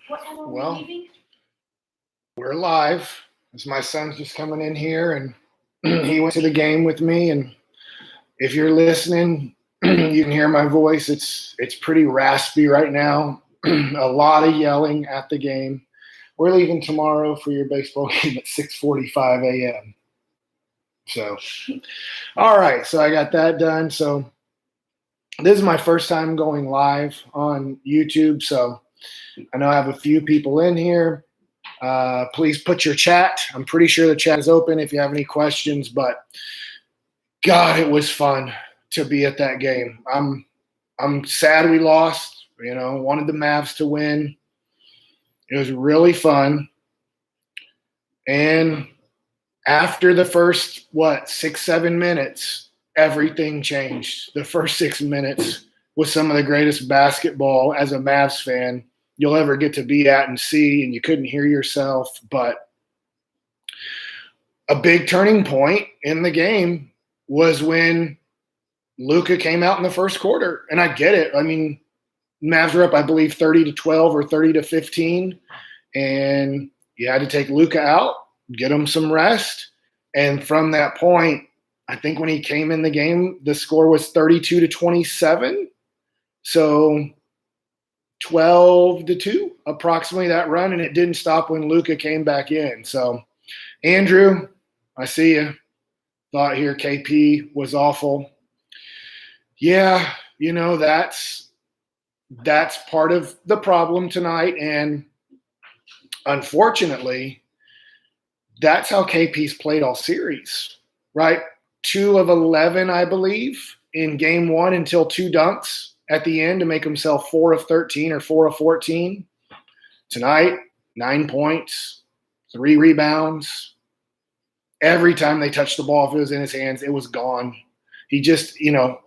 Well, we're live. My son's just coming in here, and he went to the game with me. And if you're listening, you can hear my voice. It's pretty raspy right now. A lot of yelling at the game. We're leaving tomorrow for your baseball game at 6:45 a.m. So, all right. So I got that done. So this is my first time going live on YouTube. So I know I have a few people in here. Please put your chat. I'm pretty sure the chat is open if you have any questions. But God, it was fun to be at that game. I'm sad we lost. Wanted the Mavs to win. It was really fun. And after the first, 6-7 minutes, everything changed. The first 6 minutes was some of the greatest basketball as a Mavs fan you'll ever get to be at and see, and you couldn't hear yourself. But a big turning point in the game was when Luka came out in the first quarter. And I get it. I mean, Mavs were up, I believe, 30-12 or 30-15. And you had to take Luka out, get him some rest. And from that point, I think when he came in the game, the score was 32-27. So 12-2, approximately that run. And it didn't stop when Luka came back in. So, Andrew, I see you. Thought here KP was awful. Yeah, that's part of the problem tonight. And unfortunately, that's how KP's played all series, right? 2 of 11, I believe, in game 1 until 2 dunks at the end to make himself 4 of 13 or 4 of 14. Tonight, 9 points, 3 rebounds. Every time they touched the ball, if it was in his hands, it was gone. He just,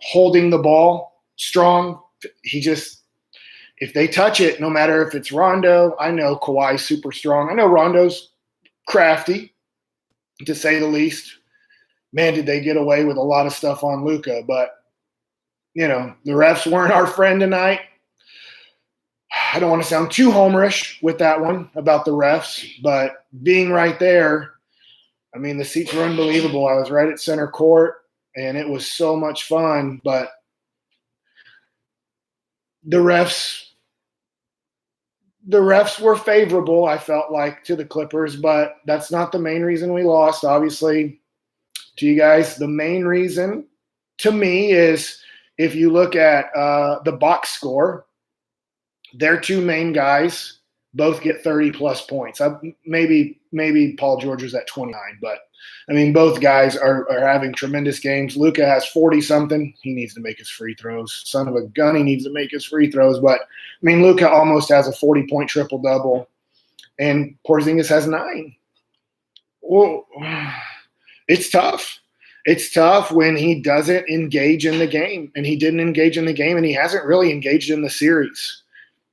holding the ball strong. If they touch it, no matter if it's Rondo, I know Kawhi's super strong. I know Rondo's crafty, to say the least. Man, did they get away with a lot of stuff on Luka. But, the refs weren't our friend tonight. I don't want to sound too homerish with that one about the refs, but being right there, I mean, the seats were unbelievable. I was right at center court, and it was so much fun. But the refs were favorable, I felt like, to the Clippers, but that's not the main reason we lost. Obviously, to you guys, the main reason to me is if you look at the box score, their 2 main guys both get 30-plus points. Maybe Paul George was at 29, but, I mean, both guys are having tremendous games. Luka has 40-something. He needs to make his free throws. Son of a gun, he needs to make his free throws. But, I mean, Luka almost has a 40-point triple-double, and Porzingis has 9. Well, it's tough. It's tough when he doesn't engage in the game, and he didn't engage in the game, and he hasn't really engaged in the series.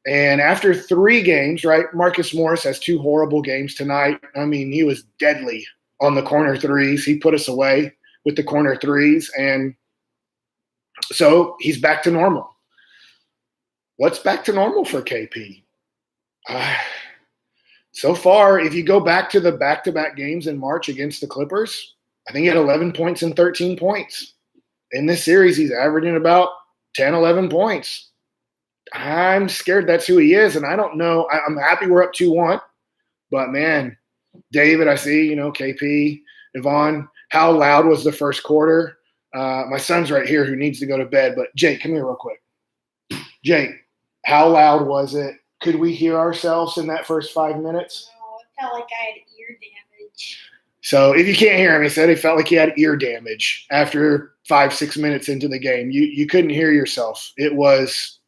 And after 3 games, right, Marcus Morris has 2 horrible games tonight. I mean, he was deadly on the corner threes. He put us away with the corner threes, and so he's back to normal. What's back to normal for KP? So far, if you go back to the back-to-back games in March against the Clippers, I think he had 11 points and 13 points. In this series, he's averaging about 10, 11 points. I'm scared that's who he is, and I don't know. I'm happy we're up 2-1, but, man, David, I see, KP, Yvonne, how loud was the first quarter? My son's right here who needs to go to bed, but Jake, come here real quick. Jake, how loud was it? Could we hear ourselves in that first 5 minutes? No, it felt like I had ear damage. So if you can't hear him, he said he felt like he had ear damage after 5-6 minutes into the game. You couldn't hear yourself. It was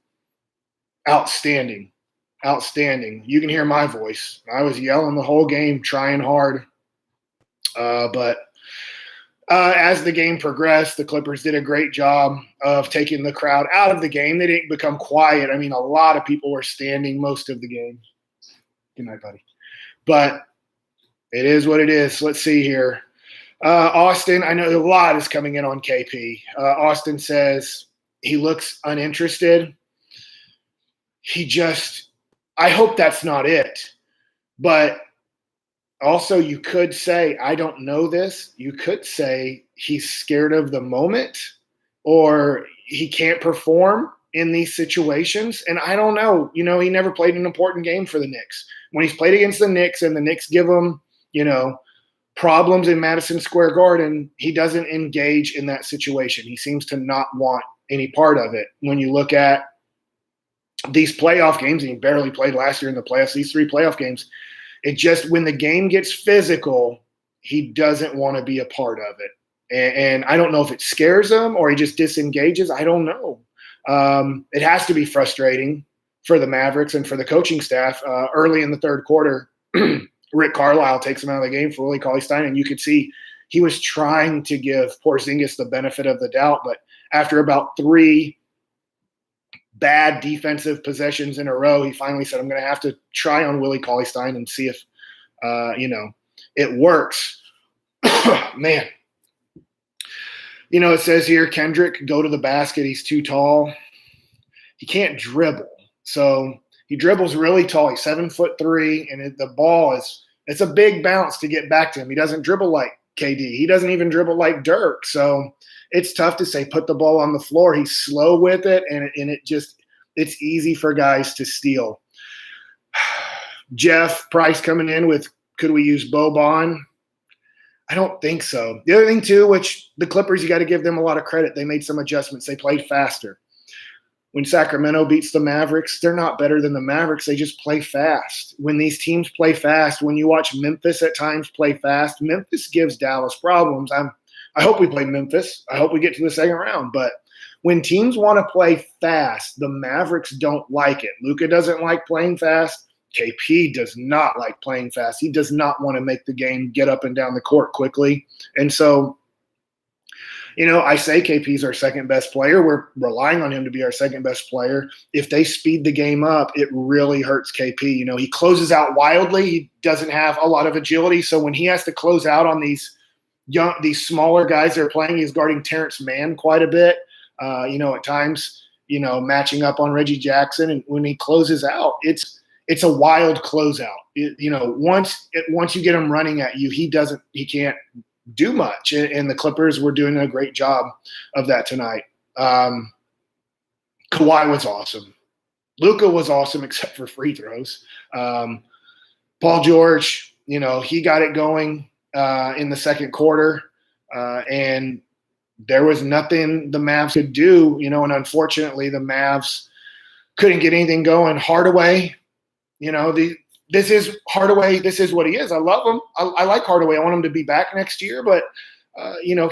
outstanding. Outstanding. You can hear my voice. I was yelling the whole game, trying hard. But as the game progressed, the Clippers did a great job of taking the crowd out of the game. They didn't become quiet. I mean, a lot of people were standing most of the game. Good night, buddy. But it is what it is. Let's see here. Austin, I know a lot is coming in on KP. Austin says he looks uninterested. He just I hope that's not it. But also, you could say, I don't know this. You could say he's scared of the moment or he can't perform in these situations. And I don't know. He never played an important game for the Knicks. When he's played against the Knicks and the Knicks give him, problems in Madison Square Garden, he doesn't engage in that situation. He seems to not want any part of it. When you look at these playoff games, and he barely played last year in the playoffs, these 3 playoff games, it just, when the game gets physical, he doesn't want to be a part of it. And I don't know if it scares him or he just disengages. I don't know. It has to be frustrating for the Mavericks and for the coaching staff. Early in the third quarter, Rick Carlisle takes him out of the game for Willie Cauley-Stein, and you could see he was trying to give Porzingis the benefit of the doubt. But after about 3 bad defensive possessions in a row, he finally said, I'm going to have to try on Willie Cauley-Stein and see if, it works. Man. It says here, Kendrick, go to the basket. He's too tall. He can't dribble. So he dribbles really tall. He's 7'3", and the ball it's a big bounce to get back to him. He doesn't dribble like KD. He doesn't even dribble like Dirk. So it's tough to say put the ball on the floor. He's slow with it, and it's easy for guys to steal. Jeff Price coming in with, could we use Boban? I don't think so. The other thing, too, which the Clippers, you got to give them a lot of credit. They made some adjustments. They played faster. When Sacramento beats the Mavericks, they're not better than the Mavericks. They just play fast. When these teams play fast, when you watch Memphis at times play fast, Memphis gives Dallas problems. I hope we play Memphis. I hope we get to the second round. But when teams want to play fast, the Mavericks don't like it. Luka doesn't like playing fast. KP does not like playing fast. He does not want to make the game get up and down the court quickly. And so, I say KP's our second best player. We're relying on him to be our second best player. If they speed the game up, it really hurts KP. He closes out wildly. He doesn't have a lot of agility. So when he has to close out on these smaller guys that are playing, he's guarding Terrence Mann quite a bit. At times, matching up on Reggie Jackson. And when he closes out, it's a wild closeout. Once you get him running at you, he can't do much. And the Clippers were doing a great job of that tonight. Kawhi was awesome. Luka was awesome except for free throws. Paul George, he got it going in the second quarter. And there was nothing the Mavs could do, and unfortunately the Mavs couldn't get anything going. Hardaway, this is Hardaway. This is what he is. I love him. I like Hardaway. I want him to be back next year, but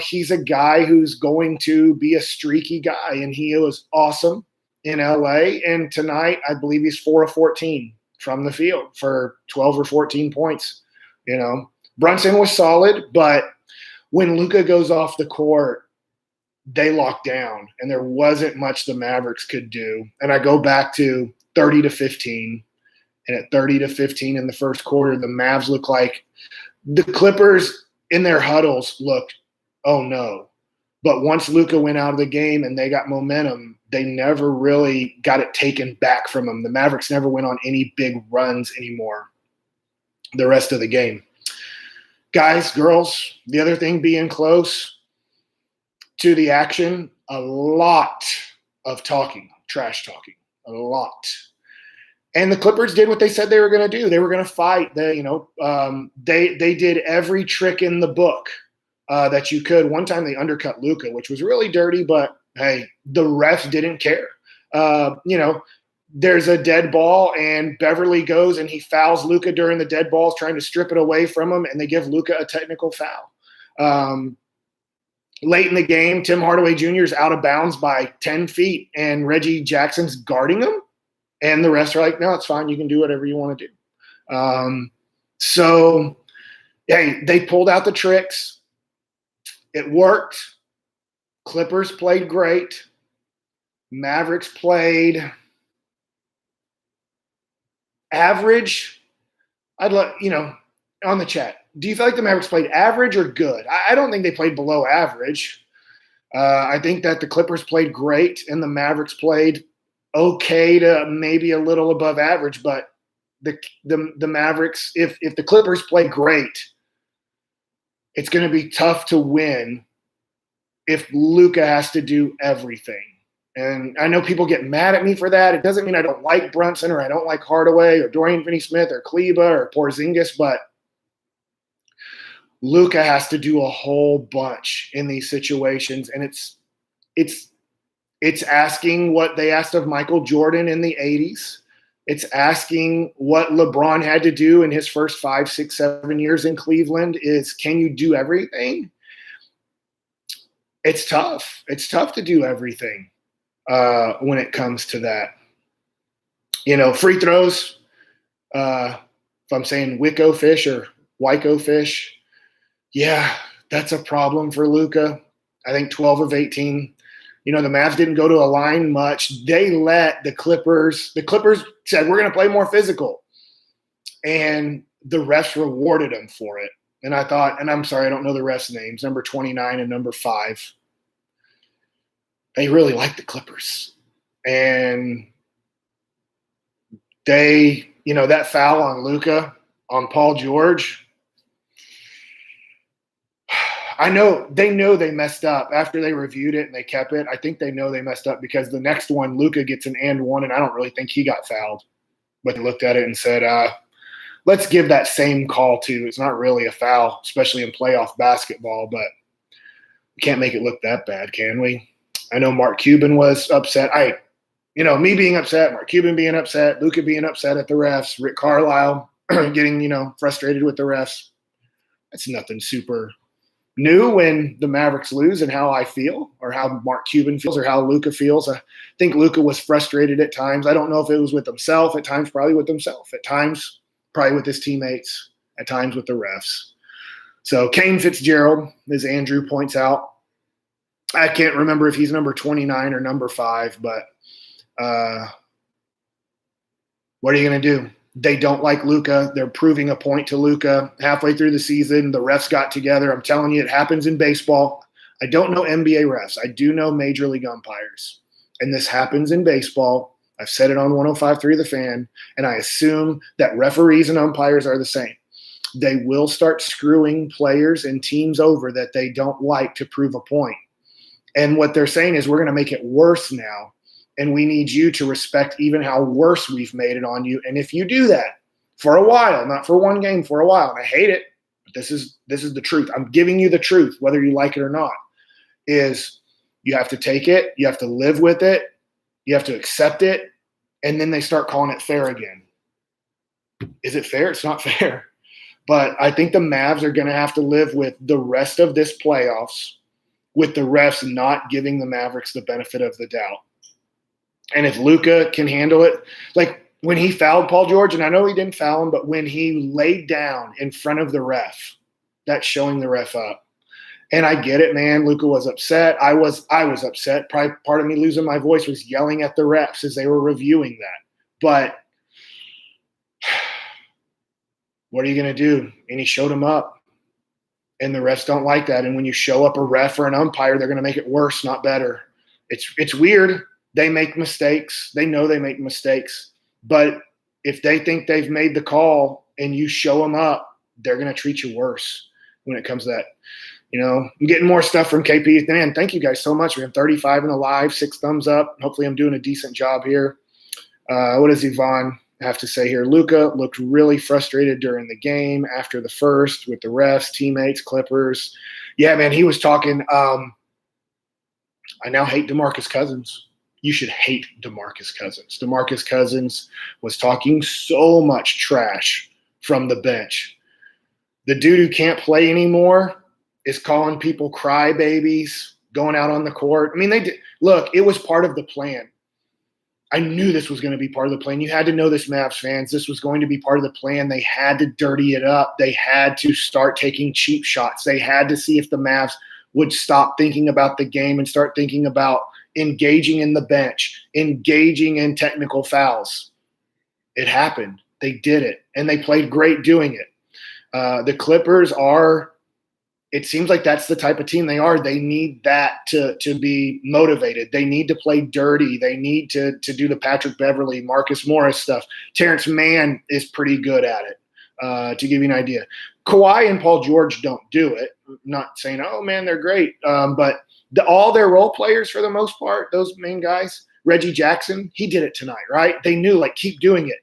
he's a guy who's going to be a streaky guy, and he was awesome in LA. And tonight, I believe he's 4 of 14 from the field for 12 or 14 points. Brunson was solid, but when Luka goes off the court, they lock down, and there wasn't much the Mavericks could do. And I go back to 30-15. And at 30-15 in the first quarter, the Mavs look like the Clippers in their huddles looked, oh no. But once Luka went out of the game and they got momentum, they never really got it taken back from them. The Mavericks never went on any big runs anymore the rest of the game. Guys, girls, the other thing being close to the action, a lot of talking, trash talking, a lot. And the Clippers did what they said they were going to do. They were going to fight. They did every trick in the book that you could. One time they undercut Luka, which was really dirty, but hey, the refs didn't care. There's a dead ball, and Beverly goes and he fouls Luka during the dead balls, trying to strip it away from him, and they give Luka a technical foul. Late in the game, Tim Hardaway Jr. is out of bounds by 10 feet, and Reggie Jackson's guarding him. And the rest are like, no, it's fine. You can do whatever you want to do. So, hey, they pulled out the tricks. It worked. Clippers played great. Mavericks played average. I'd let, on the chat, do you feel like the Mavericks played average or good? I don't think they played below average. I think that the Clippers played great and the Mavericks played okay to maybe a little above average, but the Mavericks, if the Clippers play great, it's going to be tough to win if Luka has to do everything. And I know people get mad at me for that. It doesn't mean I don't like Brunson or I don't like Hardaway or Dorian Finney-Smith or Kleba or Porzingis, but Luka has to do a whole bunch in these situations, and it's asking what they asked of Michael Jordan in the 80s. It's asking what LeBron had to do in his first 5, 6, 7 years in Cleveland is, can you do everything? It's tough. It's tough to do everything when it comes to that. Free throws, if I'm saying Wicco fish or Wyco fish, yeah, that's a problem for Luka. I think 12 of 18. The Mavs didn't go to a line much. They let the Clippers said, we're going to play more physical. And the refs rewarded them for it. And I thought, and I'm sorry, I don't know the refs' names, number 29 and number 5. They really like the Clippers. And they, that foul on Luka, on Paul George, I know they messed up after they reviewed it and they kept it. I think they know they messed up because the next one, Luka gets an and one, and I don't really think he got fouled. But they looked at it and said, let's give that same call to. It's not really a foul, especially in playoff basketball, but we can't make it look that bad, can we? I know Mark Cuban was upset. Me being upset, Mark Cuban being upset, Luka being upset at the refs, Rick Carlisle getting, frustrated with the refs. That's nothing super new when the Mavericks lose and how I feel or how Mark Cuban feels or how Luka feels. I think Luka was frustrated at times. I don't know if it was with himself, at times probably with himself, at times probably with his teammates, at times with the refs. So Kane Fitzgerald, as Andrew points out, I can't remember if he's number 29 or number 5, but what are you going to do? They don't like Luka. They're proving a point to Luka halfway through the season. The refs got together. I'm telling you, it happens in baseball. I don't know NBA refs. I do know Major League umpires. And this happens in baseball. I've said it on 105.3 The Fan, and I assume that referees and umpires are the same. They will start screwing players and teams over that they don't like to prove a point. And what they're saying is, we're going to make it worse now. And we need you to respect even how worse we've made it on you. And if you do that for a while, not for one game, for a while, and I hate it, but this is the truth. I'm giving you the truth, whether you like it or not, is you have to take it, you have to live with it, you have to accept it, and then they start calling it fair again. Is it fair? It's not fair. But I think the Mavs are going to have to live with the rest of this playoffs with the refs not giving the Mavericks the benefit of the doubt. And if Luka can handle it, like when he fouled Paul George, and I know he didn't foul him, but when he laid down in front of the ref, that's showing the ref up. And I get it, man. Luka was upset. I was upset. Probably part of me losing my voice was yelling at the refs as they were reviewing that. But what are you going to do? And he showed him up. And the refs don't like that. And when you show up a ref or an umpire, they're going to make it worse, not better. It's weird. They make mistakes. They know they make mistakes. But if they think they've made the call and you show them up, they're going to treat you worse when it comes to that. I'm getting more stuff from KP. Man, thank you guys so much. We have 35 and alive, 6 thumbs up. Hopefully I'm doing a decent job here. What does Yvonne have to say here? Luka looked really frustrated during the game after the first with the refs, teammates, Clippers. Yeah, man, he was talking. I now hate DeMarcus Cousins. You should hate DeMarcus Cousins. DeMarcus Cousins was talking so much trash from the bench. The dude who can't play anymore is calling people crybabies, going out on the court. I mean, look, it was part of the plan. I knew this was going to be part of the plan. You had to know this, Mavs fans. This was going to be part of the plan. They had to dirty it up. They had to start taking cheap shots. They had to see if the Mavs would stop thinking about the game and start thinking about engaging in the bench, engaging in technical fouls. It happened. They did it, and they played great doing it. The Clippers are it seems like that's the type of team they are. They need that to be motivated. They need to play dirty. They need to do the Patrick Beverley, Marcus Morris stuff. Terrence Mann is pretty good at it, to give you an idea. Kawhi and Paul George don't do it. I'm not saying, oh, man, they're great. But all their role players, for the most part, those main guys, Reggie Jackson, he did it tonight, right? They knew, like, keep doing it.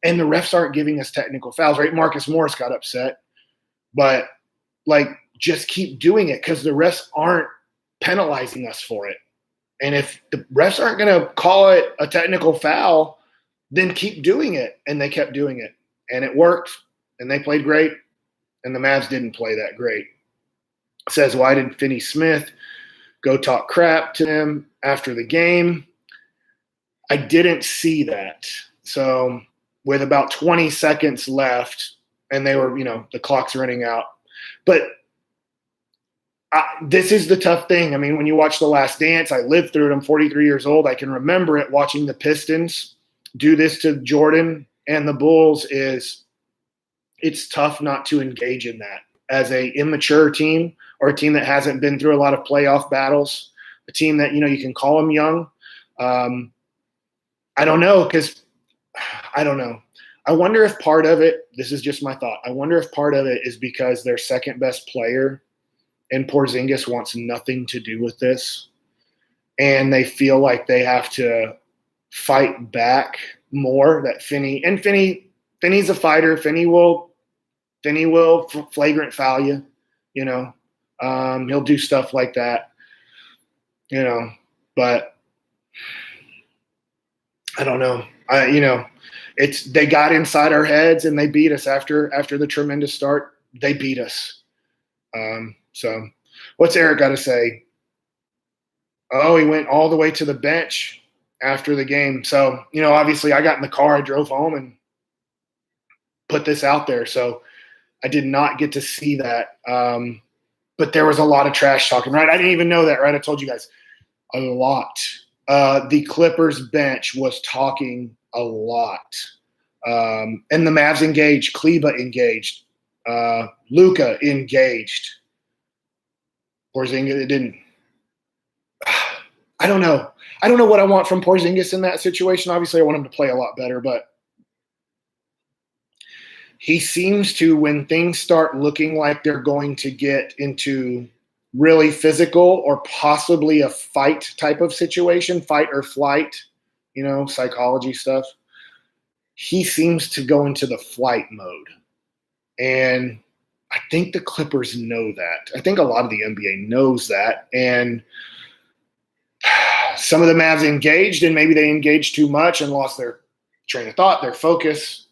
And the refs aren't giving us technical fouls, right? Marcus Morris got upset. But – like, just keep doing it because the refs aren't penalizing us for it. And if the refs aren't going to call it a technical foul, then keep doing it. And they kept doing it. And it worked. And they played great. And the Mavs didn't play that great. It says, why did Finney Smith go talk crap to him after the game? I didn't see that. So with about 20 seconds left, and they were, the clock's running out. But this is the tough thing. I mean, when you watch The Last Dance, I lived through it. I'm 43 years old. I can remember it, watching the Pistons do this to Jordan and the Bulls. It's tough not to engage in that as a immature team, or a team that hasn't been through a lot of playoff battles, a team that, you can call them young. I don't know, because I don't know. I wonder if part of it, this is just my thought, I wonder if part of it is because their second best player and Porzingis wants nothing to do with this, and they feel like they have to fight back more. That Finney's a fighter. Finney will flagrant foul you, he'll do stuff like that, but I don't know. They got inside our heads and they beat us after the tremendous start. They beat us. So what's Eric got to say? Oh, he went all the way to the bench after the game. So, obviously I got in the car, I drove home and put this out there. So I did not get to see that. But there was a lot of trash talking, right? I didn't even know that, right? I told you guys a lot. The Clippers bench was talking a lot. And the Mavs engaged. Kleba engaged. Luka engaged. Porzingis didn't. I don't know. I don't know what I want from Porzingis in that situation. Obviously, I want him to play a lot better, but he seems to, when things start looking like they're going to get into really physical or possibly a fight type of situation, fight or flight, psychology stuff, he seems to go into the flight mode. And I think the Clippers know that. I think a lot of the NBA knows that. And some of the Mavs engaged, and maybe they engaged too much and lost their train of thought, their focus.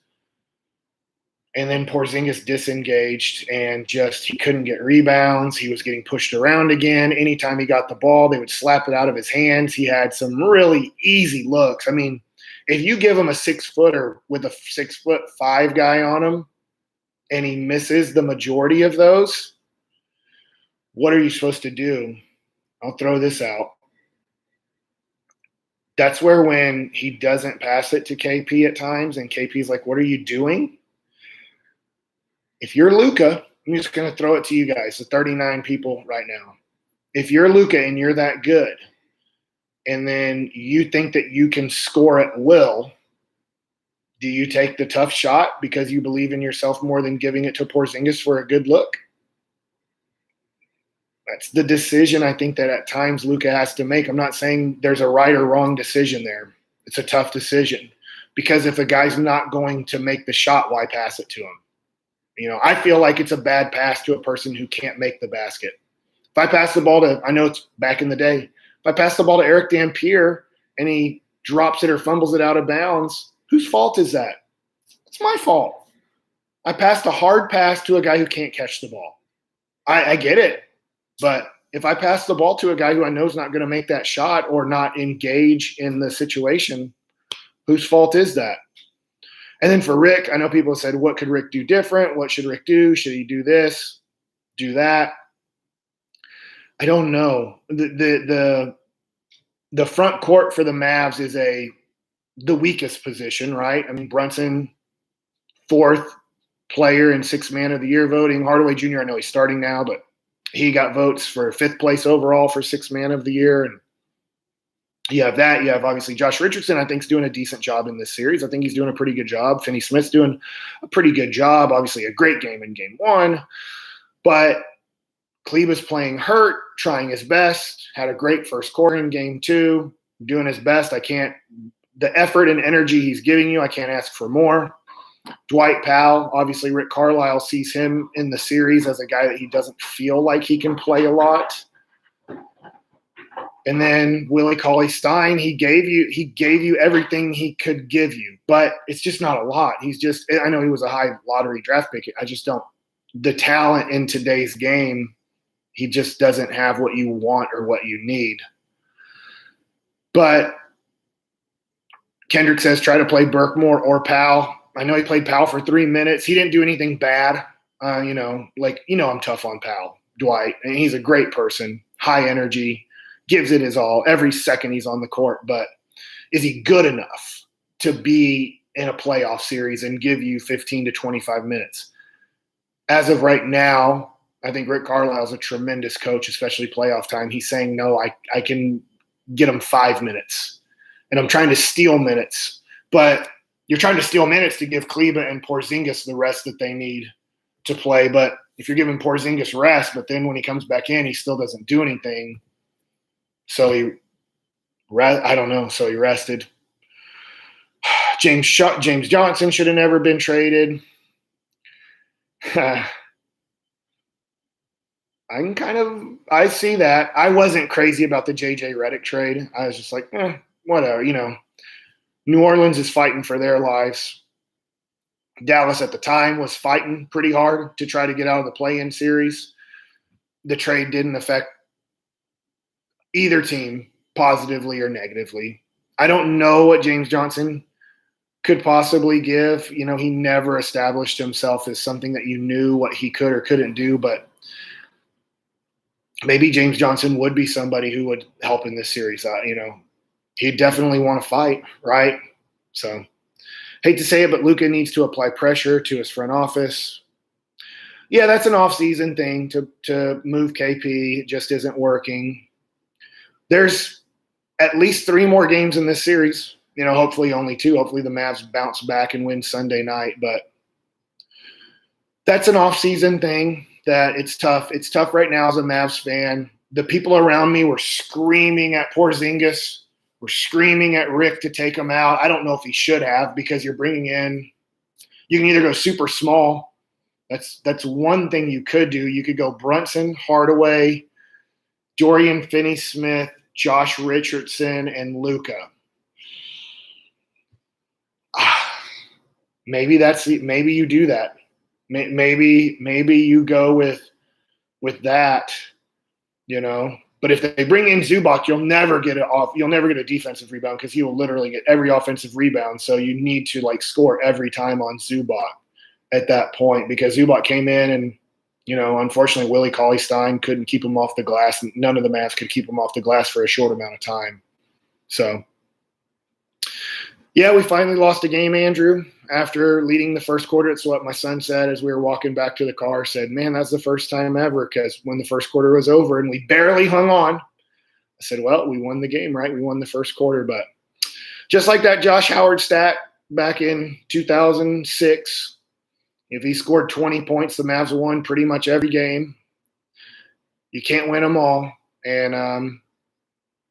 And then Porzingis disengaged and he couldn't get rebounds. He was getting pushed around again. Anytime he got the ball, they would slap it out of his hands. He had some really easy looks. I mean, if you give him a 6-footer with a 6'5" guy on him and he misses the majority of those, what are you supposed to do? I'll throw this out. That's where, when he doesn't pass it to KP at times and KP's like, what are you doing? If you're Luka, I'm just going to throw it to you guys, the 39 people right now. If you're Luka and you're that good, and then you think that you can score at will, do you take the tough shot because you believe in yourself more than giving it to Porzingis for a good look? That's the decision I think that at times Luka has to make. I'm not saying there's a right or wrong decision there. It's a tough decision, because if a guy's not going to make the shot, why pass it to him? I feel like it's a bad pass to a person who can't make the basket. If I pass the ball to, I know it's back in the day, if I pass the ball to Eric Dampier and he drops it or fumbles it out of bounds, whose fault is that? It's my fault. I passed a hard pass to a guy who can't catch the ball. I get it. But if I pass the ball to a guy who I know is not going to make that shot or not engage in the situation, whose fault is that? And then for Rick, I know people have said, what could Rick do different? What should Rick do? Should he do this, do that? I don't know. The front court for the Mavs is the weakest position, right? I mean, Brunson, fourth, player in Sixth Man of the Year voting. Hardaway Jr., I know he's starting now, but he got votes for 5th place overall for Sixth Man of the Year. And you have that. You have obviously Josh Richardson, I think, is doing a decent job in this series. I think he's doing a pretty good job. Finney Smith's doing a pretty good job. Obviously a great game in game 1. But Kleber's playing hurt, trying his best, had a great first quarter in game 2, doing his best. The effort and energy he's giving you, I can't ask for more. Dwight Powell, obviously Rick Carlisle sees him in the series as a guy that he doesn't feel like he can play a lot. And then Willie Cauley-Stein, he gave you everything he could give you, but it's just not a lot. I know he was a high lottery draft pick. I just don't – the talent in today's game, he just doesn't have what you want or what you need. But Kendrick says try to play Burkmore or Powell. I know he played Powell for 3 minutes. He didn't do anything bad. I'm tough on Powell, Dwight. And he's a great person, high energy, gives it his all every second he's on the court. But is he good enough to be in a playoff series and give you 15 to 25 minutes? As of right now, I think Rick Carlisle's a tremendous coach, especially playoff time. He's saying, no, I can get him 5 minutes. And I'm trying to steal minutes. But you're trying to steal minutes to give Kleber and Porzingis the rest that they need to play. But if you're giving Porzingis rest, but then when he comes back in, he still doesn't do anything. So he rested. James Johnson should have never been traded. I see that. I wasn't crazy about the JJ Redick trade. I was just like, whatever, New Orleans is fighting for their lives. Dallas at the time was fighting pretty hard to try to get out of the play-in series. The trade didn't affect either team positively or negatively. I don't know what James Johnson could possibly give. He never established himself as something that you knew what he could or couldn't do, but maybe James Johnson would be somebody who would help in this series. He'd definitely want to fight, right? So, hate to say it, but Luka needs to apply pressure to his front office. Yeah, that's an off-season thing to move KP. It just isn't working. There's at least 3 more games in this series. Hopefully only 2. Hopefully the Mavs bounce back and win Sunday night. But that's an off-season thing that it's tough. It's tough right now as a Mavs fan. The people around me were screaming at Porzingis. We're screaming at Rick to take him out. I don't know if he should have, because you're bringing in – you can either go super small. That's one thing you could do. You could go Brunson, Hardaway, Dorian Finney-Smith, Josh Richardson, and Luka. Maybe you do that. Maybe you go with that, But if they bring in Zubac, you'll never get a defensive rebound, because he will literally get every offensive rebound. So you need to score every time on Zubac at that point, because Zubac came in and, unfortunately Willie Cauley-Stein couldn't keep him off the glass. None of the Mavs could keep him off the glass for a short amount of time. So, yeah, we finally lost a game, Andrew, after leading the first quarter. It's what my son said as we were walking back to the car. Said, man, that's the first time ever, because when the first quarter was over and we barely hung on, I said, well, we won the game, right? We won the first quarter. But just like that Josh Howard stat back in 2006, if he scored 20 points, the Mavs won pretty much every game. You can't win them all. And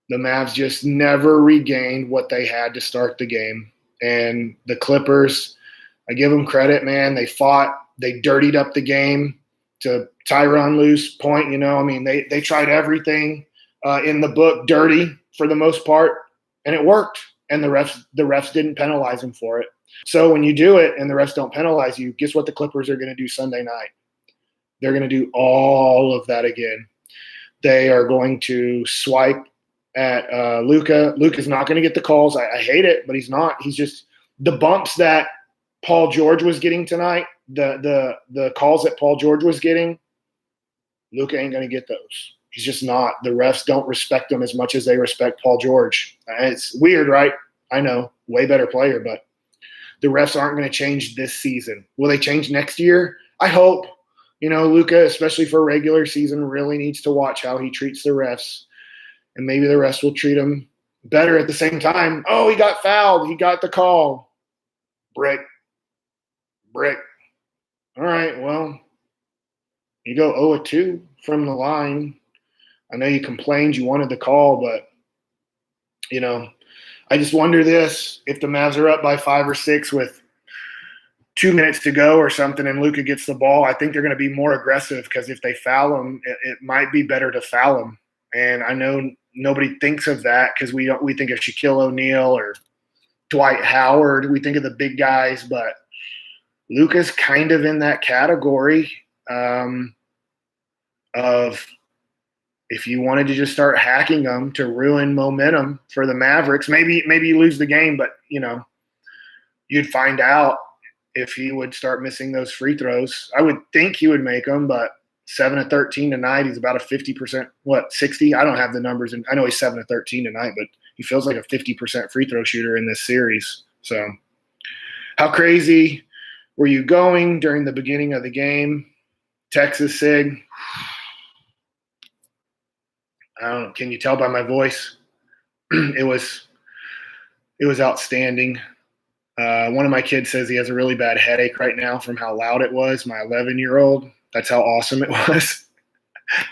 the Mavs just never regained what they had to start the game. And the Clippers, I give them credit, man. They fought. They dirtied up the game to Tyronn Lue's point. They tried everything in the book dirty for the most part, and it worked. And the refs didn't penalize them for it. So when you do it and the refs don't penalize you, guess what the Clippers are going to do Sunday night? They're going to do all of that again. They are going to swipe at Luka. Luka's not going to get the calls. I hate it, but he's not. He's just the bumps that Paul George was getting tonight, the calls that Paul George was getting, Luka ain't going to get those. He's just not. The refs don't respect him as much as they respect Paul George. It's weird, right? I know. Way better player, but the refs aren't going to change this season. Will they change next year? I hope. Luka, especially for regular season, really needs to watch how he treats the refs. And maybe the refs will treat him better at the same time. Oh, he got fouled. He got the call. Brick. All right, well, you go 0-2 from the line. I know you complained you wanted the call, but, I just wonder this. If the Mavs are up by 5 or 6 with 2 minutes to go or something and Luka gets the ball, I think they're going to be more aggressive because if they foul him, it might be better to foul him. And I know nobody thinks of that because we think of Shaquille O'Neal or Dwight Howard. We think of the big guys, but Luka's kind of in that category of if you wanted to just start hacking them to ruin momentum for the Mavericks, maybe you lose the game, but you'd find out if he would start missing those free throws. I would think he would make them, but 7 of 13 tonight, he's about a 50%, 60? I don't have the numbers, and I know he's 7 of 13 tonight, but he feels like a 50% free throw shooter in this series. So, how crazy were you going during the beginning of the game? Texas Sig. I don't know. Can you tell by my voice? It was outstanding. One of my kids says he has a really bad headache right now from how loud it was. My 11-year-old. That's how awesome it was.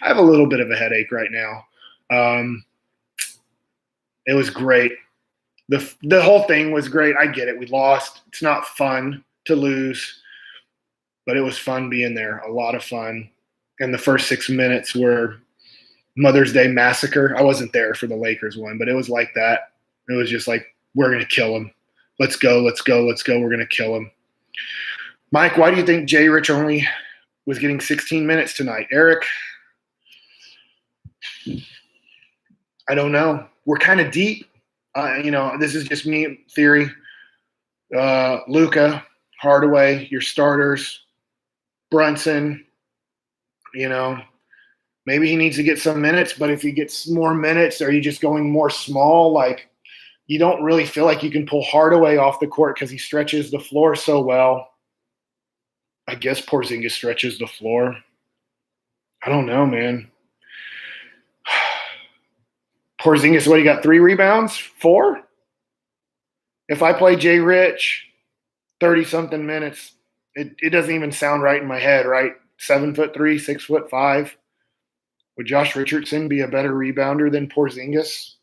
I have a little bit of a headache right now. It was great. The whole thing was great. I get it. We lost. It's not fun to lose, but it was fun being there. A lot of fun. And the first 6 minutes were Mother's Day massacre. I wasn't there for the Lakers one, but it was like that. It was just like, we're going to kill him. Let's go. We're going to kill him. Mike, why do you think Jay Rich only was getting 16 minutes tonight? Eric, I don't know. We're kind of deep. This is just me theory. Luka, Hardaway, your starters, Brunson, maybe he needs to get some minutes, but if he gets more minutes, are you just going more small? Like, you don't really feel like you can pull Hardaway off the court because he stretches the floor so well. I guess Porzingis stretches the floor. I don't know, man. Porzingis, what, he got 3 rebounds? 4? If I play Jay Rich 30-something minutes, it doesn't even sound right in my head, right? 7'3", 6'5". Would Josh Richardson be a better rebounder than Porzingis?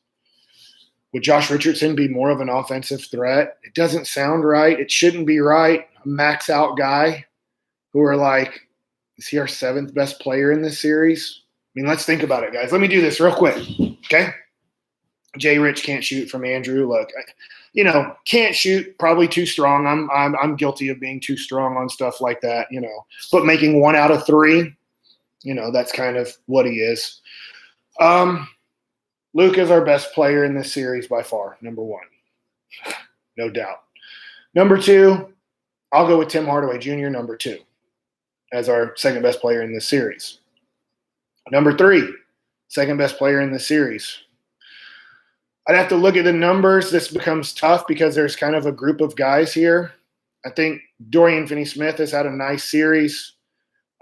Would Josh Richardson be more of an offensive threat? It doesn't sound right. It shouldn't be right. A max out guy who are like, is he our 7th best player in this series? I mean, let's think about it, guys. Let me do this real quick, okay? Jay Rich can't shoot from Andrew. Look, can't shoot, probably too strong. I'm guilty of being too strong on stuff like that, But making 1 out of 3, that's kind of what he is. Luka's our best player in this series by far, number 1. No doubt. Number 2, I'll go with Tim Hardaway Jr., number 2, as our second best player in this series. Number 3, second best player in this series. I'd have to look at the numbers. This becomes tough because there's kind of a group of guys here. I think Dorian Finney-Smith has had a nice series,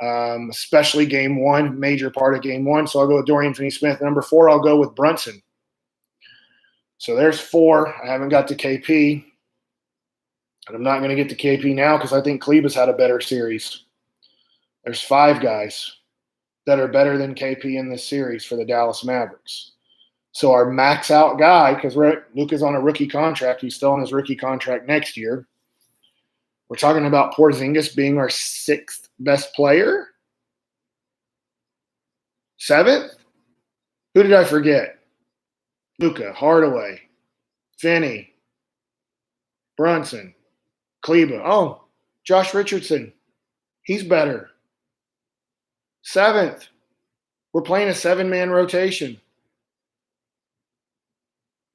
especially game 1, major part of game 1. So I'll go with Dorian Finney-Smith. Number 4, I'll go with Brunson. So there's 4. I haven't got to KP. And I'm not going to get to KP now because I think Kleber's had a better series. There's 5 guys that are better than KP in this series for the Dallas Mavericks. So our max out guy, because Luka's on a rookie contract, he's still on his rookie contract next year. We're talking about Porzingis being our 6th best player. 7th? Who did I forget? Luka, Hardaway, Finney, Brunson, Kleber. Oh, Josh Richardson. He's better. 7th. We're playing a 7-man rotation.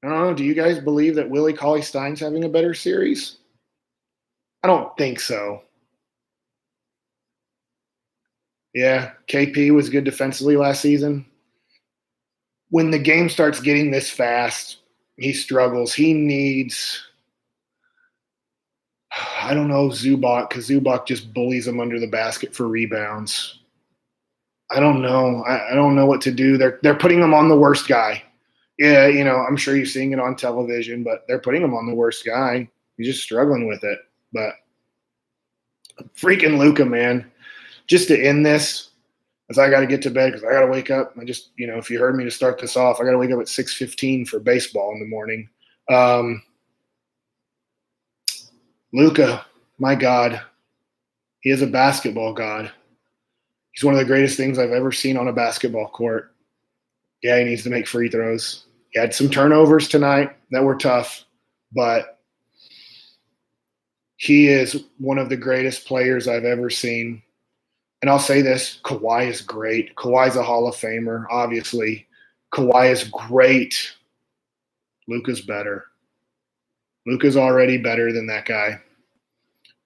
I don't know. Do you guys believe that Willie Cauley-Stein's having a better series? I don't think so. Yeah, KP was good defensively last season. When the game starts getting this fast, he struggles. He needs I don't know Zubac because Zubac just bullies him under the basket for rebounds. I don't know. I don't know what to do. They're putting him on the worst guy. Yeah, I'm sure you're seeing it on television, but they're putting him on the worst guy. He's just struggling with it. But freaking Luka, man. Just to end this, as I got to get to bed because I got to wake up. I just, if you heard me to start this off, I got to wake up at 6:15 for baseball in the morning. Luka, my God, he is a basketball god. He's one of the greatest things I've ever seen on a basketball court. Yeah, he needs to make free throws. He had some turnovers tonight that were tough, but he is one of the greatest players I've ever seen. And I'll say this, Kawhi is great. Kawhi's a Hall of Famer, obviously. Kawhi is great. Luka's better. Luka's already better than that guy.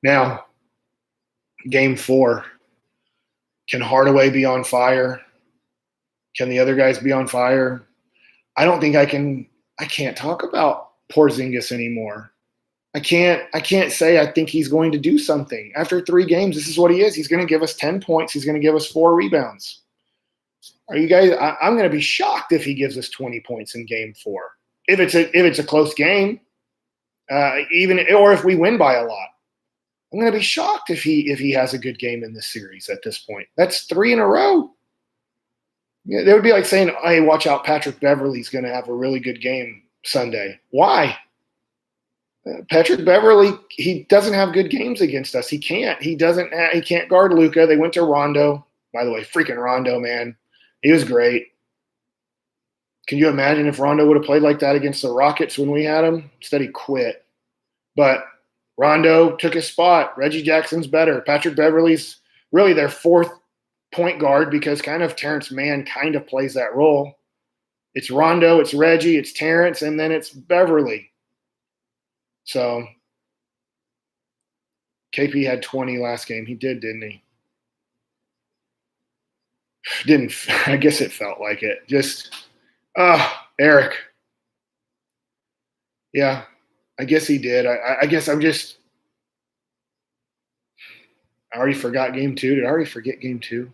Now, game 4. Can Hardaway be on fire? Can the other guys be on fire? I don't think I can't talk about Porzingis anymore. I can't say I think he's going to do something. After 3 games, this is what he is. He's going to give us 10 points. He's going to give us 4 rebounds. Are you guys I'm going to be shocked if he gives us 20 points in game 4. If it's a close game, or if we win by a lot. I'm going to be shocked if he has a good game in this series at this point. That's 3 in a row. Yeah, they would be like saying, hey, watch out, Patrick Beverley's going to have a really good game Sunday. Why? Patrick Beverley, he doesn't have good games against us. He can't. He can't guard Luka. They went to Rondo. By the way, freaking Rondo, man. He was great. Can you imagine if Rondo would have played like that against the Rockets when we had him? Instead, he quit. But Rondo took his spot. Reggie Jackson's better. Patrick Beverley's really their 4th point guard because kind of Terrence Mann kind of plays that role. It's Rondo, it's Reggie, it's Terrence, and then it's Beverley. So KP had 20 last game. He did, didn't he? Didn't. I guess it felt like it. Just, Eric. Yeah, I guess he did. I guess I already forgot game 2. Did I already forget game 2?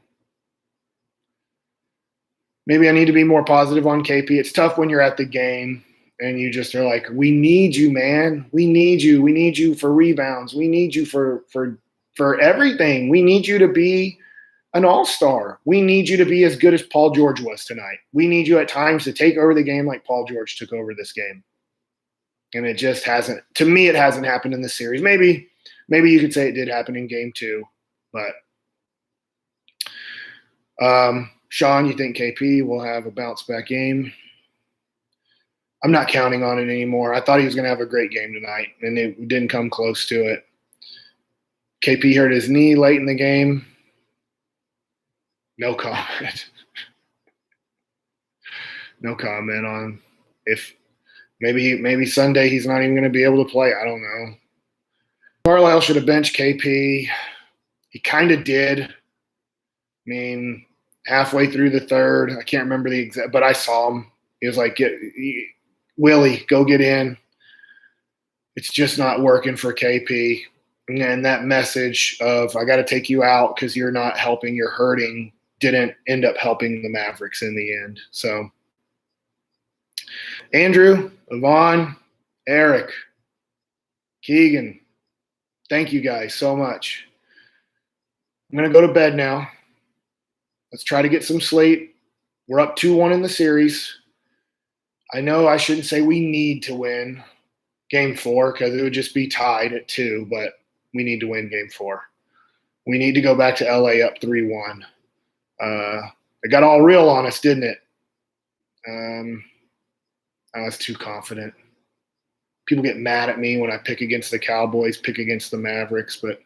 Maybe I need to be more positive on KP. It's tough when you're at the game and you just are like, we need you, man. We need you. We need you for rebounds. We need you for everything. We need you to be an all-star. We need you to be as good as Paul George was tonight. We need you at times to take over the game like Paul George took over this game. And it just hasn't – to me, it hasn't happened in this series. Maybe you could say it did happen in game 2, but Sean, you think KP will have a bounce-back game? I'm not counting on it anymore. I thought he was going to have a great game tonight, and it didn't come close to it. KP hurt his knee late in the game. No comment. No comment on if maybe Sunday he's not even going to be able to play. I don't know. Carlisle should have benched KP. He kind of did. I mean, halfway through the 3rd, I can't remember the exact, but I saw him. He was like, Willie, go get in. It's just not working for KP. And that message of, I got to take you out because you're not helping, you're hurting, didn't end up helping the Mavericks in the end. So, Andrew, Yvonne, Eric, Keegan, thank you guys so much. I'm going to go to bed now. Let's try to get some sleep. We're up 2-1 in the series. I know I shouldn't say we need to win game 4 because it would just be tied at 2, but we need to win game 4. We need to go back to LA up 3-1. It got all real on us, didn't it? I was too confident. People get mad at me when I pick against the Cowboys, pick against the Mavericks, but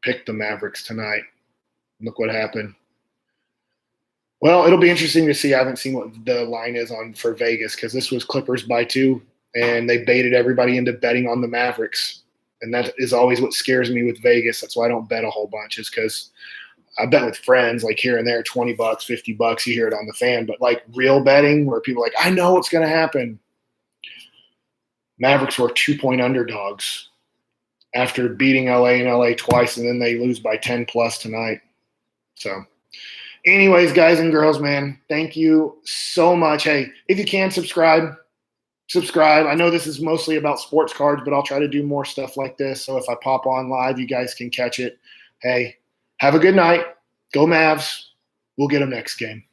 pick the Mavericks tonight. Look what happened. Well, it'll be interesting to see. I haven't seen what the line is on for Vegas because this was Clippers by 2, and they baited everybody into betting on the Mavericks. And that is always what scares me with Vegas. That's why I don't bet a whole bunch, is because I bet with friends, like here and there, $20, $50. You hear it on the fan. But like real betting where people are like, I know what's going to happen. Mavericks were 2-point underdogs. after beating LA and LA twice, and then they lose by 10 plus tonight. So anyways, guys and girls, man, thank you so much. Hey, if you can subscribe. I know this is mostly about sports cards, but I'll try to do more stuff like this. So if I pop on live, you guys can catch it. Hey, have a good night. Go Mavs. We'll get them next game.